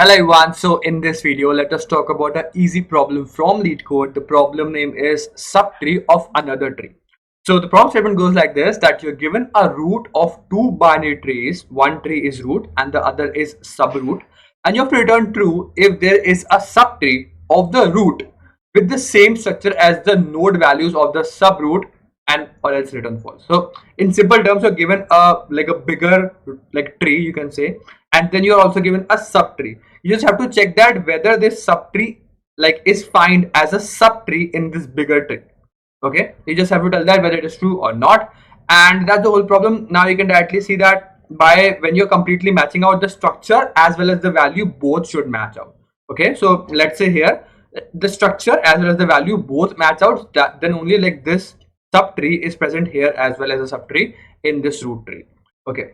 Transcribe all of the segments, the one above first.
Hello everyone, so in this video let us talk about an easy problem from LeetCode. The problem name is subtree of another tree. So the problem statement goes like this, that you're given a root of two binary trees. One tree is root and the other is subroot, and you have to return true if there is a subtree of the root with the same structure as the node values of the subroot, and or else return false. So in simple terms, you're given a bigger tree, you can say, and then you're also given a subtree. You just have to check that whether this subtree is find as a subtree in this bigger tree. Okay, you just have to tell that whether it is true or not, and that's the whole problem. Now you can directly see that by when you're completely matching out the structure as well as the value, both should match out. Okay, so let's say here the structure as well as the value both match out, then only this subtree is present here as well as a subtree in this root tree. Okay,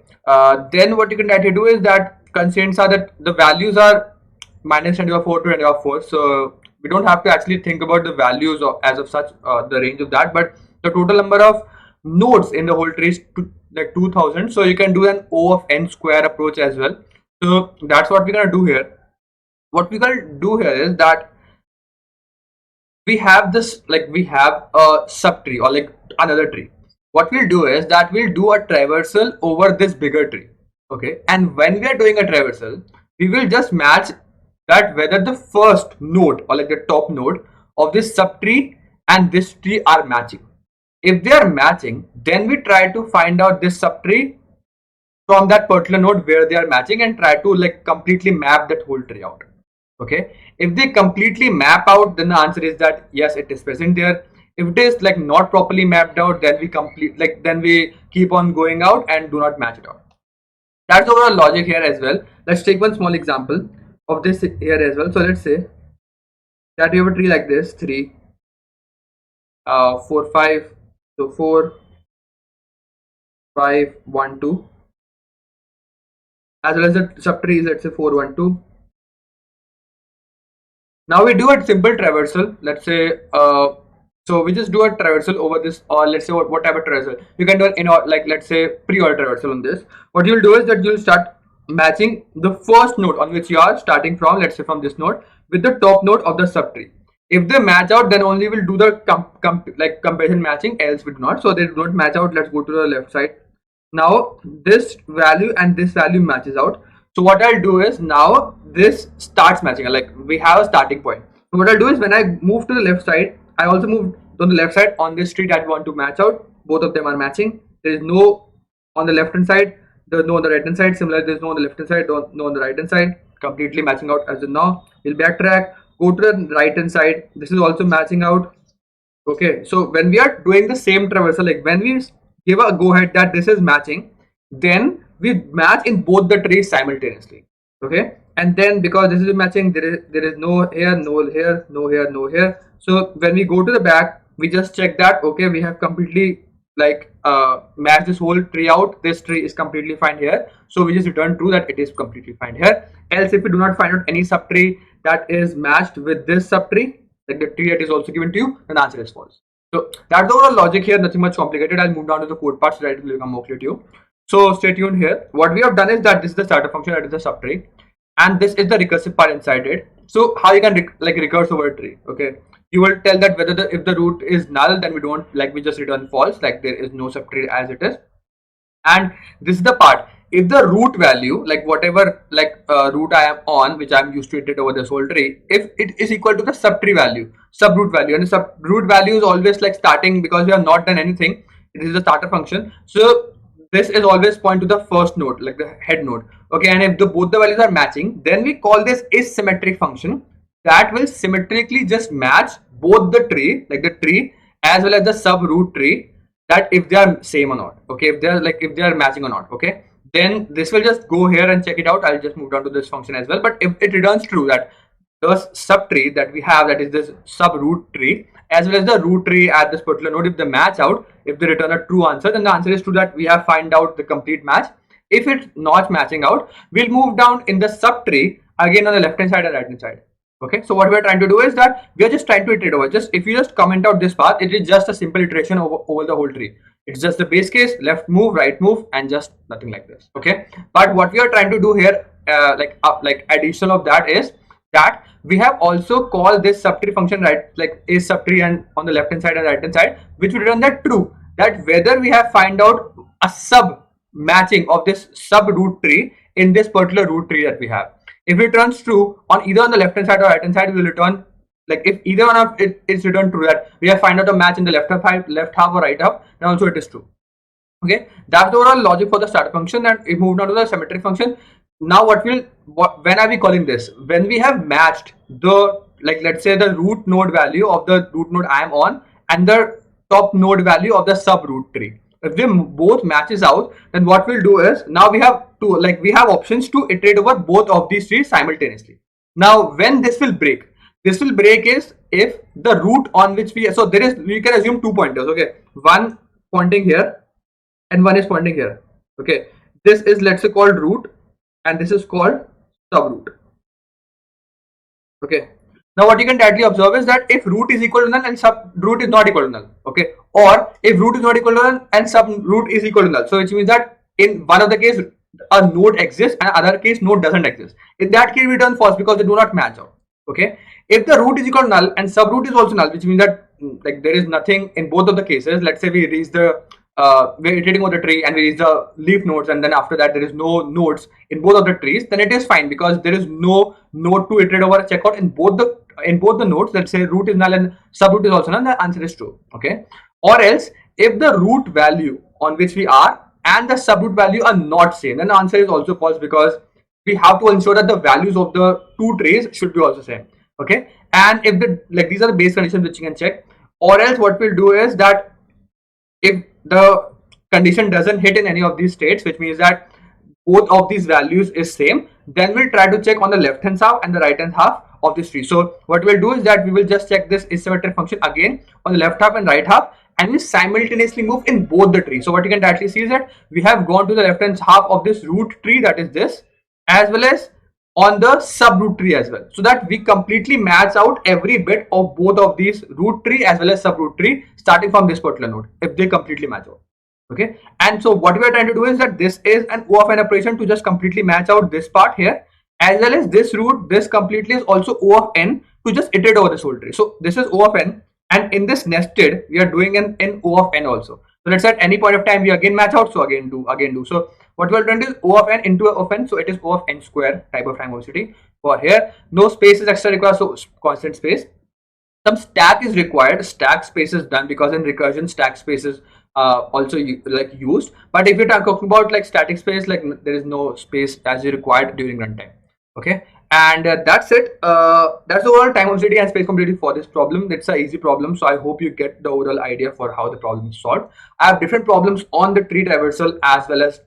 then what you can try to do is that constraints are that the values are minus 10 to the 4 to 10 to the 4, so we don't have to actually think about the values as of such, the range of that, but the total number of nodes in the whole tree is 2000, so you can do an O of n square approach as well. So that's what we're gonna do here. What we're gonna do here is that we have this, we have a subtree or another tree. What we'll do is that we'll do a traversal over this bigger tree. Okay, and when we are doing a traversal, we will just match that whether the first node or the top node of this subtree and this tree are matching. If they are matching, then we try to find out this subtree from that particular node where they are matching and try to completely map that whole tree out. Okay, if they completely map out, then the answer is that yes, it is present there. If it is not properly mapped out, then we keep on going out and do not match it out. That's the overall logic here as well. Let's take one small example of this here as well. So let's say that you have a tree like this, 3 4 5, so 4 5 1 2, as well as the subtree is, let's say, 4 1 2. Now we do a simple traversal. Let's say so we just do a traversal over this, or let's say what type of traversal you can do in, or let's say pre-order traversal on this. What you'll do is that you'll start matching the first node on which you are starting from, let's say from this node, with the top node of the subtree. If they match out, then only we'll do the comparison matching, else we do not. So they do not match out, let's go to the left side. Now this value and this value matches out. So what I'll do is now this starts matching, we have a starting point. So what I'll do is when I move to the left side, I also move on the left side on this tree that I want to match out. Both of them are matching. There is no on the left hand side, there's no on the right hand side. Similarly, there's no on the left hand side, no on the right hand side. Completely matching out as of now. We'll backtrack, go to the right hand side. This is also matching out. Okay, so when we are doing the same traversal, when we give a go ahead that this is matching, then we match in both the trees simultaneously. Okay, and then because this is matching, there is no here, no here, no here, no here. So when we go to the back, we just check that okay, we have completely match this whole tree out. This tree is completely fine here, so we just return true that it is completely fine here. Else if we do not find out any subtree that is matched with this subtree, like the tree that is also given to you, then the answer is false. So that's the overall logic here, nothing much complicated. I'll move down to the code part so that it will become more clear to you. So stay tuned here. What we have done is that this is the starter function, that is the subtree, and this is the recursive part inside it. So how you can recurse over a tree? Okay, you will tell that whether if the root is null, then we don't, we just return false, there is no subtree as it is. And this is the part, if the root value, whatever root I am on, which I am used to iterate over this whole tree, if it is equal to the subtree value, subroot value, and the subroot value is always starting, because we have not done anything, it is the starter function, so this is always point to the first node, the head node. Okay, and if both the values are matching, then we call this is symmetric function that will symmetrically just match both the tree, the tree as well as the subroot tree, that if they are same or not. Okay, if they are if they are matching or not. Okay, then this will just go here and check it out. I'll just move down to this function as well. But if it returns true that the subtree that we have, that is this subroot tree as well as the root tree at this particular node, if they match out, if they return a true answer, then the answer is true that we have find out the complete match. If it's not matching out, we'll move down in the subtree again on the left hand side and right hand side. Okay, so what we're trying to do is that we are just trying to iterate over. Just if you just comment out this path, it is just a simple iteration over the whole tree. It's just the base case, left move, right move, and just nothing like this. Okay, but what we are trying to do here like addition of that is that we have also called this subtree function, right, like is subtree and on the left hand side and right hand side, which will return that true, that whether we have find out a sub matching of this sub root tree in this particular root tree that we have. If it returns true on either on the left hand side or right hand side, we will return, like if either one of it is returned true, that we have find out a match in the left half or right half, then also it is true. Okay, that's the overall logic for the start function. And we moved on to the symmetric function. Now when are we calling this? When we have matched the, like let's say the root node value of the root node I am on and the top node value of the sub root tree. If they both matches out, then what we'll do is, now we have we have options to iterate over both of these trees simultaneously. Now when this will break is if the root on which we can assume 2 pointers. Okay, one pointing here and one is pointing here. Okay, this is, let's say, called root and this is called subroot. Okay, now what you can directly observe is that if root is equal to null and subroot is not equal to null, okay, or if root is not equal to null and subroot is equal to null, so which means that in one of the case a node exists and other case node doesn't exist. In that case we return false because they do not match out. Okay, if the root is equal to null and subroot is also null, which means that like there is nothing in both of the cases. Let's say we reach the we're iterating on the tree and we reach the leaf nodes, and then after that there is no nodes in both of the trees, then it is fine because there is no node to iterate over, check out in both the nodes. Let's say root is null and subroot is also null, the answer is true. Okay, or else if the root value on which we are and the subroot value are not same, then the answer is also false because we have to ensure that the values of the two trees should be also same. Okay, and if these are the base conditions which you can check. Or else what we'll do is that if the condition doesn't hit in any of these states, which means that both of these values is same, then we'll try to check on the left hand half and the right hand half of this tree. So what we'll do is that we will just check this asymmetric function again on the left half and right half, and we simultaneously move in both the trees. So what you can directly see is that we have gone to the left hand half of this root tree, that is this, as well as on the subroot tree as well, so that we completely match out every bit of both of these root tree as well as subroot tree starting from this particular node if they completely match out. Okay, and so what we are trying to do is that this is an O of n operation to just completely match out this part here, as well as this root, this completely is also O of n to just iterate over this whole tree. So this is O of n, and in this nested we are doing an O of n also. So let's say at any point of time we again match out, so again do. So what we're doing is O of n into O of n, so it is O of n square type of triangulosity. For here, no space is extra required, so constant space. Some stack is required, stack space is done because in recursion stack space is also used. But if you're talking about like static space, like there is no space as you required during runtime. Okay, and that's it. That's the overall time complexity and space complexity for this problem. It's an easy problem, so I hope you get the overall idea for how the problem is solved. I have different problems on the tree traversal as well as